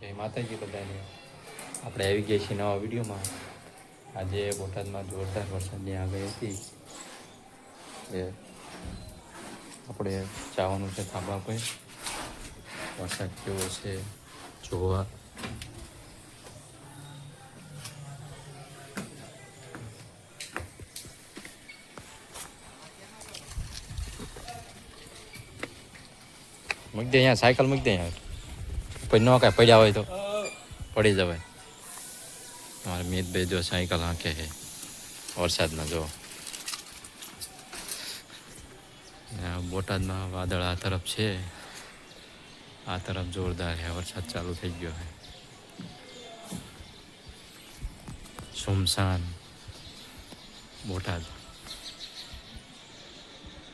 જય માતાજી બધાને. આપણે આવી ગયા છીએ નવા વિડીયોમાં. આજે બોટાદમાં જોરદાર વરસાદની આગાહી હતી. એ આપણે જવાનું છે ધાબા પર. વરસાદ કેવો છે જોવા. મૂકી દે અહીંયા, સાયકલ મૂકી દે અહીંયા. પછી ન કાંઈ પડ્યા હોય તો પડી જવાય. મારે મિતભાઈ જો સાયકલ હાંકે છે વરસાદમાં. જો બોટાદમાં વાદળ આ તરફ છે, આ તરફ જોરદાર છે. વરસાદ ચાલુ થઈ ગયો છે. સુમસાન બોટાદ.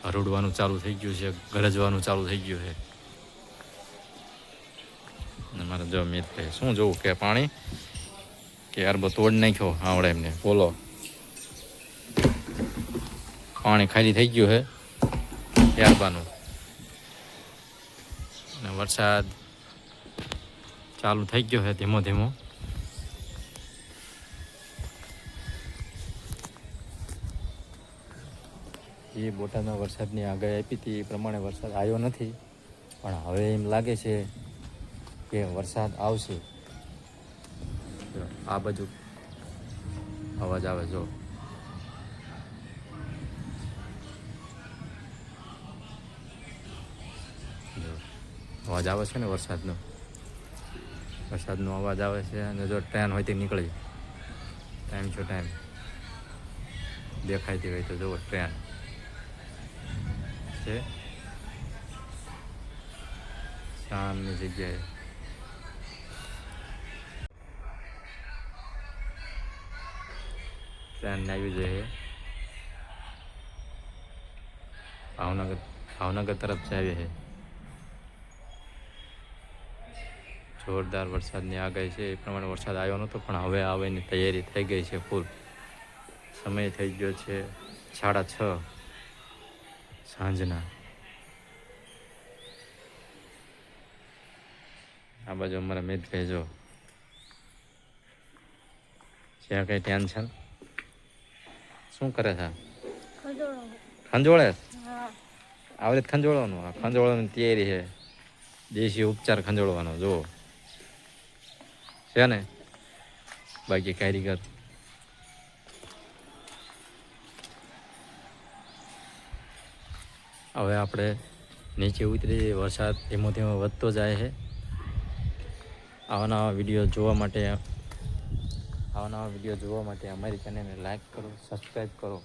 હરુડવાનું ચાલુ થઈ ગયું છે, ગરજવાનું ચાલુ થઈ ગયું છે. મારે જો મિતભાઈ શું જોવું કે પાણી કે અરબો તોડ નાખ્યો આવડે એમને. બોલો, પાણી ખાલી થઈ ગયું છે ત્યારબાનું. અને વરસાદ ચાલુ થઈ ગયો છે ધીમો ધીમો. એ બોટાદમાં વરસાદની આગાહી આપી હતી એ પ્રમાણે વરસાદ આવ્યો નથી, પણ હવે એમ લાગે છે કે વરસાદ આવશે. આ બાજુ અવાજ આવે જો. અવાજ આવે છે ને વરસાદનો. વરસાદનો અવાજ આવે છે. અને જો ટ્રેન હોય તે નીકળી ટાઈમ છો ટાઈમ દેખાયતી હોય તો જુઓ ટ્રેન છે શામની જગ્યાએ. ટ્રેન આવી જોઈએ ભાવનગર તરફ જ આવી છે. જોરદાર વરસાદની આગાહી છે. એ પ્રમાણે વરસાદ આવ્યો નહોતો, પણ હવે આવવાની તૈયારી થઈ ગઈ છે ફૂલ. સમય થઈ ગયો છે 6:30 સાંજના. આ બાજુ અમારા મિતભાઈ જો ત્યાં કઈ ટેન્શન શું કરે છે? ખંજોળે. આવડે ખંજોળવાનું. આ ખંજોળવાની તૈયારી છે. દેશી ઉપચાર ખંજોળવાનો જુઓ છે ને. બાકી કારીગર હવે આપણે નીચે ઉતરી. વરસાદ ધીમો ધીમો વધતો જાય છે. આવા નવા વિડીયો જોવા માટે અમારી ચેનલને લાઈક કરો, સબસ્ક્રાઈબ કરો.